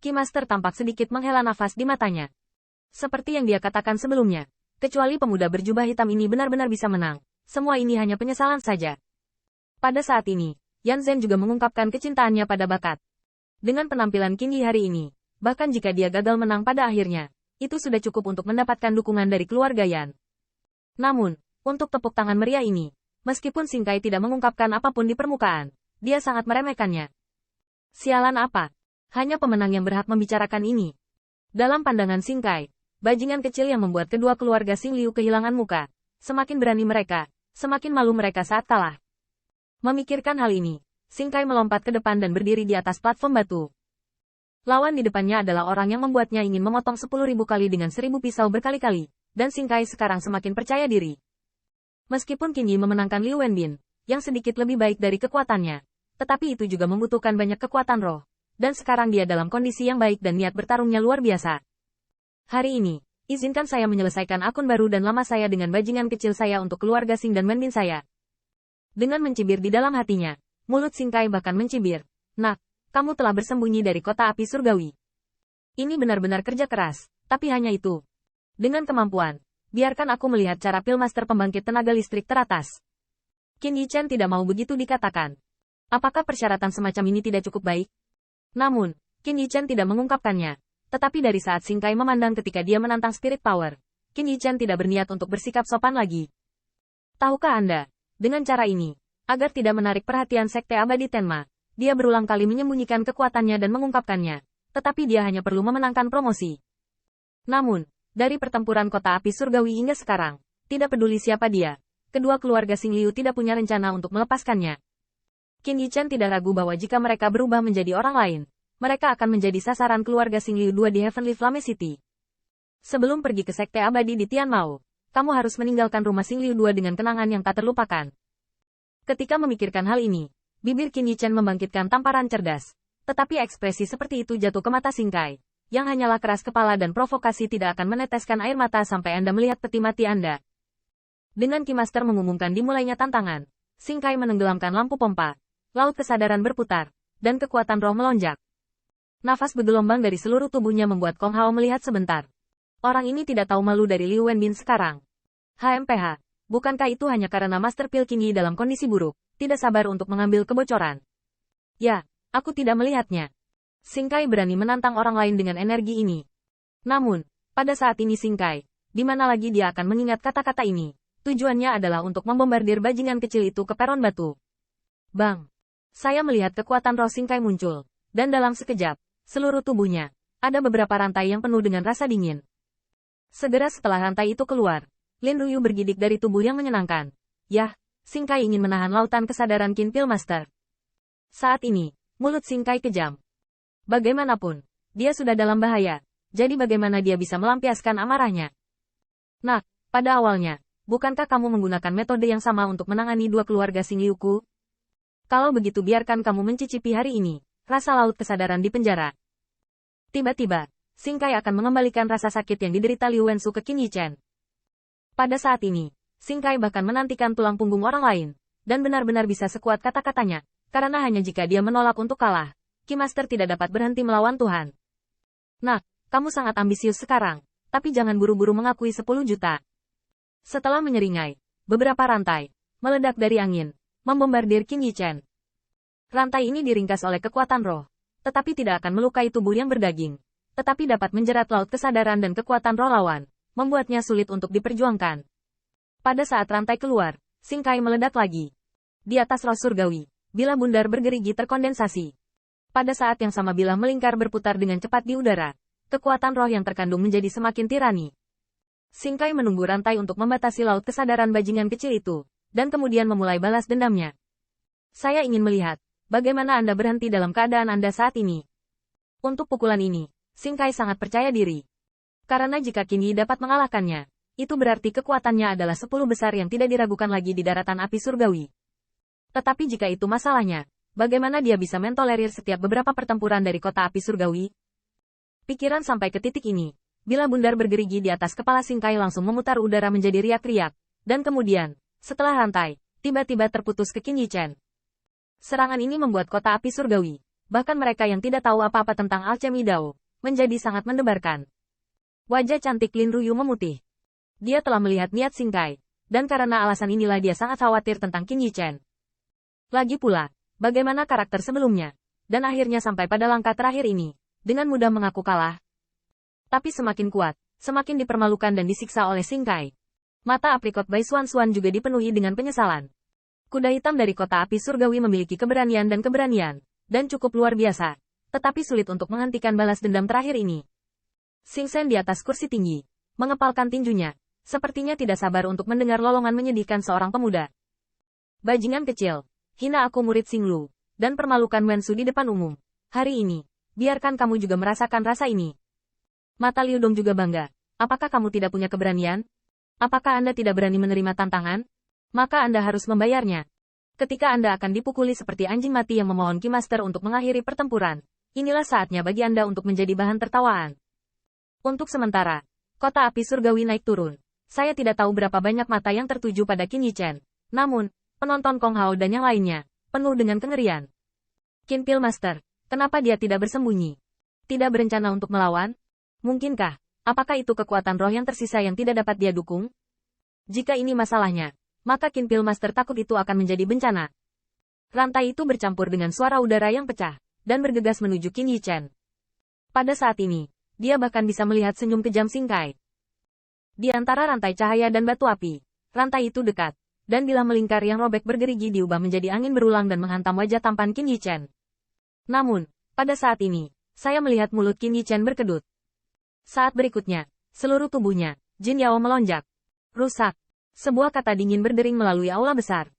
Ki Master tampak sedikit menghela nafas di matanya. Seperti yang dia katakan sebelumnya, kecuali pemuda berjubah hitam ini benar-benar bisa menang, semua ini hanya penyesalan saja. Pada saat ini, Yan Zhen juga mengungkapkan kecintaannya pada bakat. Dengan penampilan Qin Yi hari ini, bahkan jika dia gagal menang pada akhirnya, itu sudah cukup untuk mendapatkan dukungan dari keluarga Yan. Namun, untuk tepuk tangan meriah ini, meskipun Xing Kai tidak mengungkapkan apapun di permukaan, dia sangat meremehkannya. Sialan apa? Hanya pemenang yang berhak membicarakan ini. Dalam pandangan Xing Kai, bajingan kecil yang membuat kedua keluarga Xing Liu kehilangan muka, semakin berani mereka, semakin malu mereka saat kalah. Memikirkan hal ini, Xing Kai melompat ke depan dan berdiri di atas platform batu. Lawan di depannya adalah orang yang membuatnya ingin memotong 10.000 kali dengan 1.000 pisau berkali-kali, dan Xing Kai sekarang semakin percaya diri. Meskipun Qin Yi memenangkan Liu Wenbin, yang sedikit lebih baik dari kekuatannya, tetapi itu juga membutuhkan banyak kekuatan roh, dan sekarang dia dalam kondisi yang baik dan niat bertarungnya luar biasa. Hari ini, izinkan saya menyelesaikan akun baru dan lama saya dengan bajingan kecil saya untuk keluarga Xing dan Wenbin saya. Dengan mencibir di dalam hatinya, mulut Xing Kai bahkan mencibir. Nak, kamu telah bersembunyi dari kota api surgawi. Ini benar-benar kerja keras, tapi hanya itu. Dengan kemampuan, biarkan aku melihat cara Pilmaster pembangkit tenaga listrik teratas. Qin Yi Chen tidak mau begitu dikatakan. Apakah persyaratan semacam ini tidak cukup baik? Namun, Qin Yi Chen tidak mengungkapkannya. Tetapi dari saat Xing Kai memandang ketika dia menantang Spirit Power, Qin Yi Chen tidak berniat untuk bersikap sopan lagi. Tahukah Anda, dengan cara ini, agar tidak menarik perhatian Sekte Abadi Tenma, dia berulang kali menyembunyikan kekuatannya dan mengungkapkannya, tetapi dia hanya perlu memenangkan promosi. Namun, dari pertempuran kota api surgawi hingga sekarang, tidak peduli siapa dia, kedua keluarga Xing Liu tidak punya rencana untuk melepaskannya. Qin Yi Chen tidak ragu bahwa jika mereka berubah menjadi orang lain, mereka akan menjadi sasaran keluarga Xing Liu 2 di Heavenly Flame City. Sebelum pergi ke Sekte Abadi di Tianmao, kamu harus meninggalkan rumah Xing Liu 2 dengan kenangan yang tak terlupakan. Ketika memikirkan hal ini, bibir Qin Yi Chen membangkitkan tamparan cerdas, tetapi ekspresi seperti itu jatuh ke mata Xing Kai, yang hanyalah keras kepala dan provokasi tidak akan meneteskan air mata sampai Anda melihat peti mati Anda. Dengan Ki Master mengumumkan dimulainya tantangan, Xing Kai menenggelamkan lampu pompa, laut kesadaran berputar, dan kekuatan roh melonjak. Nafas bergelombang dari seluruh tubuhnya membuat Kong Hao melihat sebentar. Orang ini tidak tahu malu dari Liu Wenbin sekarang. HMPH, bukankah itu hanya karena Master Pil Qin Yi dalam kondisi buruk, tidak sabar untuk mengambil kebocoran? Ya, aku tidak melihatnya. Xing Kai berani menantang orang lain dengan energi ini. Namun, pada saat ini Xing Kai, di mana lagi dia akan mengingat kata-kata ini, tujuannya adalah untuk membombardir bajingan kecil itu ke peron batu. Bang! Saya melihat kekuatan roh Xing Kai muncul, dan dalam sekejap, seluruh tubuhnya, ada beberapa rantai yang penuh dengan rasa dingin. Segera setelah rantai itu keluar, Lin Ruyu bergidik dari tubuh yang menyenangkan. Yah, Xing Kai ingin menahan lautan kesadaran Qin Pilmaster. Saat ini, mulut Xing Kai kejam. Bagaimanapun, dia sudah dalam bahaya, jadi bagaimana dia bisa melampiaskan amarahnya? Nak, pada awalnya, bukankah kamu menggunakan metode yang sama untuk menangani dua keluarga Xing Liu-ku? Kalau begitu biarkan kamu mencicipi hari ini, rasa laut kesadaran di penjara. Tiba-tiba, Xing Kai akan mengembalikan rasa sakit yang diderita Liu Wensu ke Qin Yi Chen. Pada saat ini, Xing Kai bahkan menantikan tulang punggung orang lain, dan benar-benar bisa sekuat kata-katanya, karena hanya jika dia menolak untuk kalah, Ki Master tidak dapat berhenti melawan Tuhan. Nak, kamu sangat ambisius sekarang, tapi jangan buru-buru mengakui 10 juta. Setelah menyeringai, beberapa rantai meledak dari angin, membombardir Qin Yi Chen. Rantai ini diringkas oleh kekuatan roh, tetapi tidak akan melukai tubuh yang berdaging, tetapi dapat menjerat laut kesadaran dan kekuatan roh lawan, membuatnya sulit untuk diperjuangkan. Pada saat rantai keluar, Xing Kai meledak lagi. Di atas roh surgawi, bilah bundar bergerigi terkondensasi. Pada saat yang sama bilah melingkar berputar dengan cepat di udara, kekuatan roh yang terkandung menjadi semakin tirani. Xing Kai menunggu rantai untuk membatasi laut kesadaran bajingan kecil itu, dan kemudian memulai balas dendamnya. Saya ingin melihat, bagaimana Anda berhenti dalam keadaan Anda saat ini. Untuk pukulan ini, Xing Kai sangat percaya diri. Karena jika Qin Yi dapat mengalahkannya, itu berarti kekuatannya adalah 10 besar yang tidak diragukan lagi di daratan api surgawi. Tetapi jika itu masalahnya, bagaimana dia bisa mentolerir setiap beberapa pertempuran dari kota api surgawi? Pikiran sampai ke titik ini, bilah bundar bergerigi di atas kepala Xing Kai langsung memutar udara menjadi riak-riak, dan kemudian, setelah rantai, tiba-tiba terputus ke Qin Yi Chen. Serangan ini membuat kota api surgawi bahkan mereka yang tidak tahu apa-apa tentang alchemy Dao, menjadi sangat mendebarkan. Wajah cantik Lin Ruyu memutih. Dia telah melihat niat Xing Kai, dan karena alasan inilah dia sangat khawatir tentang Qin Yichen. Lagi pula, bagaimana karakter sebelumnya, dan akhirnya sampai pada langkah terakhir ini, dengan mudah mengaku kalah. Tapi semakin kuat, semakin dipermalukan dan disiksa oleh Xing Kai. Mata aprikot Bai Xuan juga dipenuhi dengan penyesalan. Kuda hitam dari kota api surgawi memiliki keberanian, dan cukup luar biasa, tetapi sulit untuk menghentikan balas dendam terakhir ini. Xing Shen di atas kursi tinggi, mengepalkan tinjunya, sepertinya tidak sabar untuk mendengar lolongan menyedihkan seorang pemuda. Bajingan kecil, hina aku murid Xing Lu, dan permalukan Wen Su di depan umum. Hari ini, biarkan kamu juga merasakan rasa ini. Mata Liu Dong juga bangga. Apakah kamu tidak punya keberanian? Apakah Anda tidak berani menerima tantangan? Maka Anda harus membayarnya. Ketika Anda akan dipukuli seperti anjing mati yang memohon Ki Master untuk mengakhiri pertempuran, inilah saatnya bagi Anda untuk menjadi bahan tertawaan. Untuk sementara, kota api surgawi naik turun. Saya tidak tahu berapa banyak mata yang tertuju pada Qin Yichen. Namun, penonton Kong Hao dan yang lainnya, penuh dengan kengerian. Qin Pil Master, kenapa dia tidak bersembunyi? Tidak berencana untuk melawan? Mungkinkah? Apakah itu kekuatan roh yang tersisa yang tidak dapat dia dukung? Jika ini masalahnya, maka Qin Pil Master takut itu akan menjadi bencana. Rantai itu bercampur dengan suara udara yang pecah, dan bergegas menuju Qin Yichen. Pada saat ini, dia bahkan bisa melihat senyum kejam Xing Kai. Di antara rantai cahaya dan batu api, rantai itu dekat, dan bila melingkar yang robek bergerigi diubah menjadi angin berulang dan menghantam wajah tampan Qin Yichen. Namun, pada saat ini, saya melihat mulut Qin Yichen berkedut. Saat berikutnya, seluruh tubuhnya, Jin Yao melonjak. Rusak. Sebuah kata dingin berdering melalui aula besar.